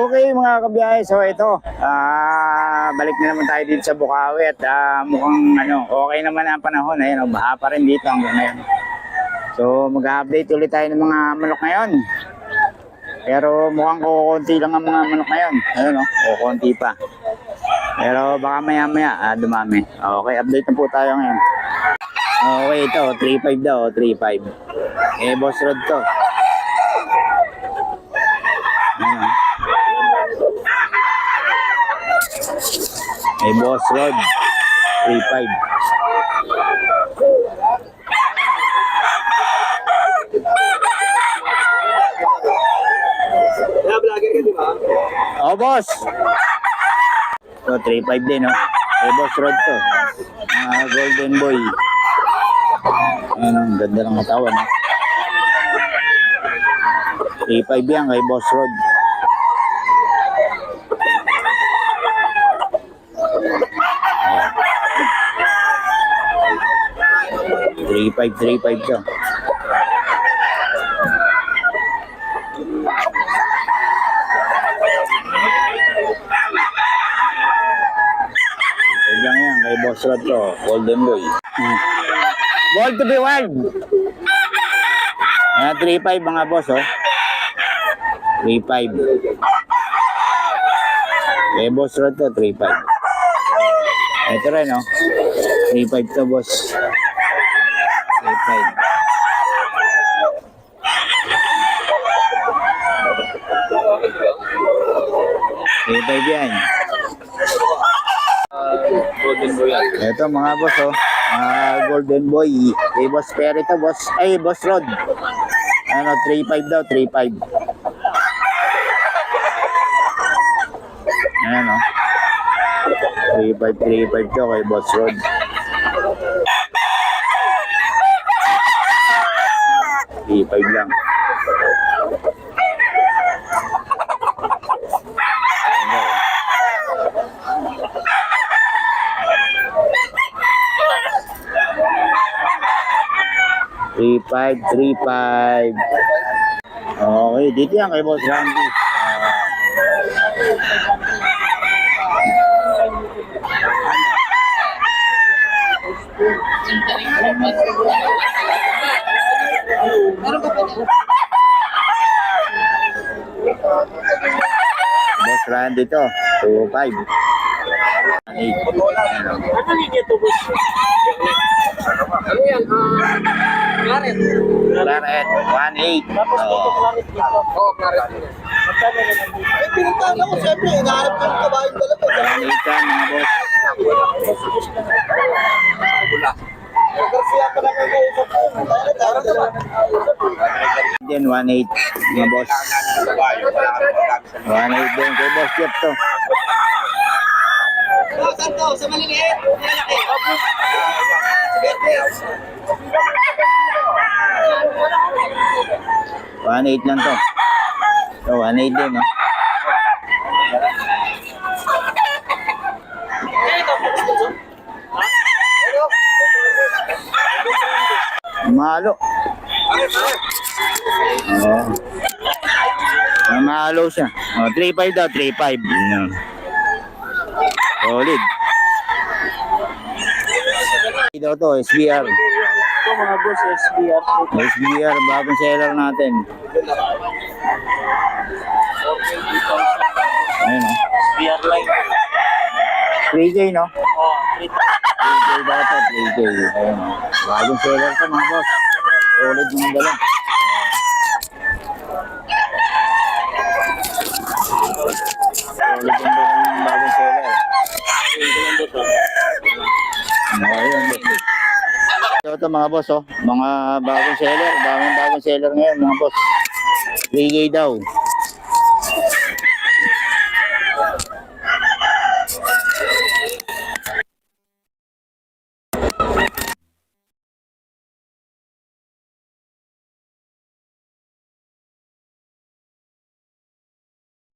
Okay mga kabiyahe, so ito, balik na naman tayo dito sa Bukawi at mukhang okay naman ang panahon. Ayun, baha pa rin dito hanggang ngayon. So mag-update ulit tayo ng mga manok ngayon. Pero mukhang kukunti lang ang mga manok ngayon. Ayun kukunti pa. Pero baka maya-maya dumami. Okay, update na po tayo ngayon. Okay, ito, 3.5 daw, 3.5. Boss Rod to. Boss Rod 3.5. Boss. So 3.5 din Boss Rod to. Golden boy. Ang ganda ng katawan 3.5 yan kay Boss Rod. 3.5 to. Lang yan kay Boss Rod to, Golden Boy. Gold to be wild. 3.5 mga boss 3.5. Kay Boss Rod to, 3.5. Ito rin 3.5 to boss. 3.5 yan. Golden boy yan. Ito mga boss Golden boy. Boss Perry to boss. Boss Rod. 3.5 daw, 3.5. Ayan 3.5 to kay Boss Rod. 3.5 lang. $3.5. Okay, dito yan kay Boss Randy. Boss Randy to, 2.5. Ano yan? Claret. Claret, 1.8. Claret. Pinuntahan ako, siyempre, hinahanap ko yung kabahin talaga. 1.8 yan, mga boss. Garcia pa lang ang kausap ko. Yan, 1.8, mga boss. 1.8 din kay Boss Jeff to. Saan to? Sa maliliit? Malaki? Sige, 1.8 lang to. So, 1.8 din, Mahalo. Mahalo siya. 3.5 daw, 3.5. Solid. Ito to, SBR. Ito mga boss, SBR. SBR, bagong seller natin. Ayun SBR line. 3K 3K. 3K daw to, 3K. Ayun bagong seller to mga boss. Solid mga dala. Solid yung bagong seller. Ito mga boss mga bagong seller ngayon mga boss. 3K daw.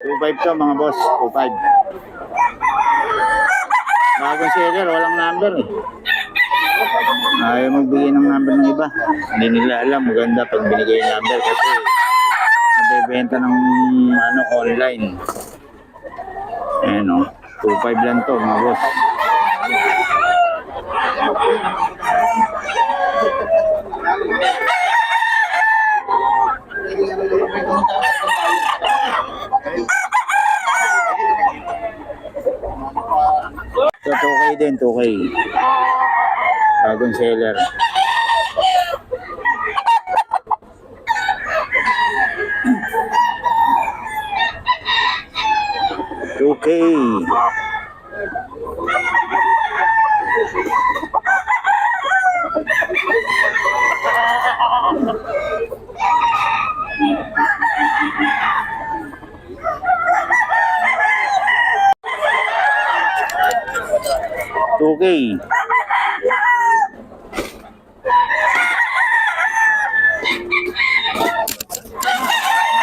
$2.5 to mga boss, 2.5. Bagong seller, walang number Ayaw magbigay ng number ng iba. Hindi nila alam, maganda pag binigay yung number kasi nabibenta ng online. Ayan o. 2.5 lang to mga boss. So 2K din, 2K. Bagong seller. Okay. Okay.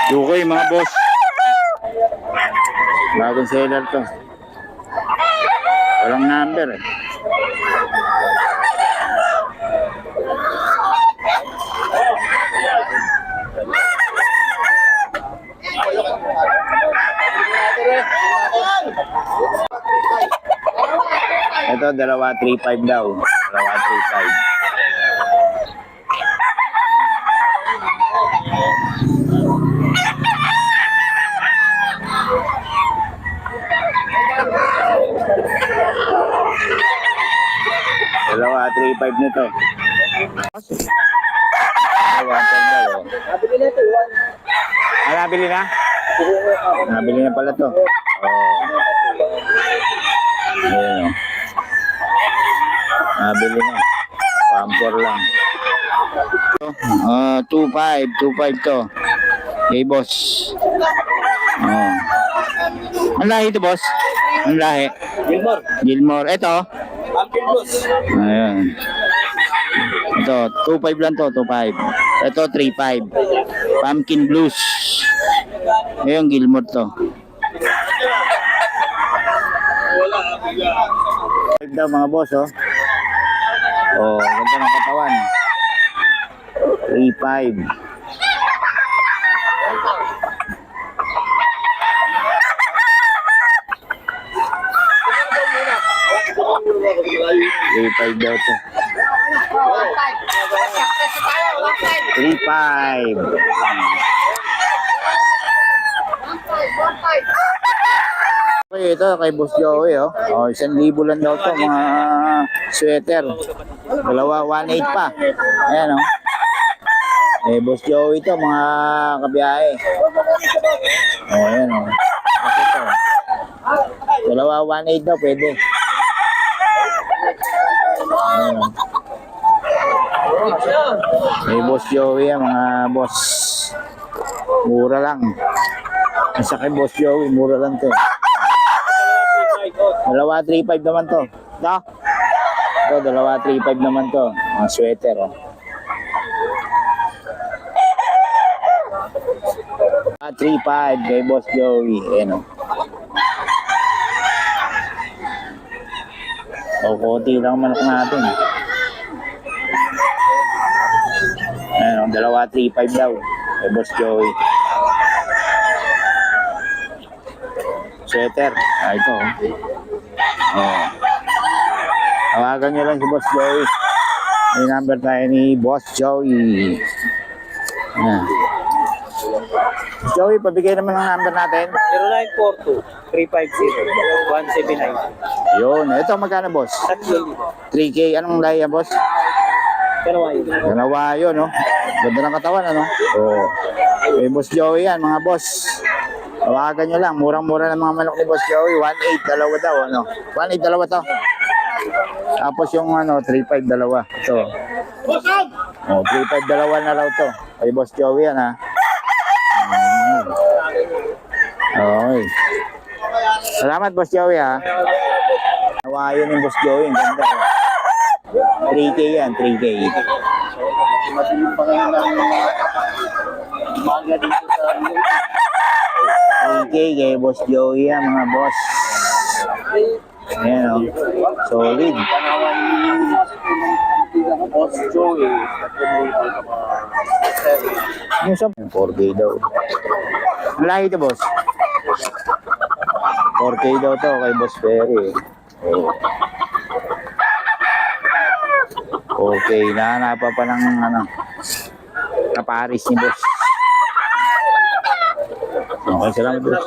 Okay mga boss. Bagong seller to. Walang number eh. Ito, dalawa 3.5 daw. Dalawa 3.5. Dalawa 3.5 nito. Dalawa 3 daw. Nabili na ito, one. Ah, nabili na? Nabili na pala to. Oh. Ayan o. Nabili na. Pampor lang. 2.5 to. Okay, boss. Oh. Ang lahi to, boss? Ang lahi? Gilmore. Gilmore. Ito. Pumpkin Blues. Ayan. Ito, 2.5 lang to, 2.5. Ito, 3.5. Pumpkin Blues. Ayan, Gilmore to. 5 daw mga boss, oh. Oh, ganda ng katawan. 3.5. Three-five daw to. 3.5. Okay, ito kay Boss Joey, oh. Oh, 1,000 lang daw to, mga sweater. Dalawa, 1.8 pa. Ayan, oh. Eh, Boss Joey to, mga kabiyahe. Oh, ayan, oh. Kasi ito. Dalawa, 1.8 daw, pwede. Ayan, oh. Eh, Boss Joey, mga boss. Mura lang. Nasa kay Boss Joey, mura lang to. Dalawa 3.5 naman to. Ito. Ito, dalawa 3.5 naman to. Mga sweater, oh. 3.5 kay Boss Joey. Ayan, oh. O, konti lang manok natin. Ayan, oh. Dalawa 3.5 daw kay Boss Joey. Sweater. Ah, ito, oh. Oh. Tawagan nyo lang si Boss Joey. May number tayo ni Boss Joey. Ayan. Boss Joey, pabigay naman ang number natin. 0942-350-179. Yun. Ito, magkano, boss? 3K. Anong lahi yan, boss? Dalawa yun, no? Ganda ng katawan, ano? Oo. Eh, Boss Joey yan, mga boss. Tawagan nyo lang. Murang-mura ng mga manok ni Boss Joey. 1.8, dalawa daw, ano? 1.8, dalawa to. Tapos yung, 3.5, dalawa. Ito. Oh, 3.5, dalawa na raw to. Kay Boss Joey yan, ha? Okay. Salamat, Boss Joey, ha? Tawagan yung Boss Joey. Ang ganda, ha? 3K yan, 3K. Okay, kay Boss Joey yan, mga boss. Ayan, oh. Solid. Boss Joey. Yung sa 4K daw. Ang lahi ito, boss. 4K daw to kay Boss Ferry. Oh. Okay, nahanapan pa ng ano, kaparis ni Boss. Okay, salamat Boss.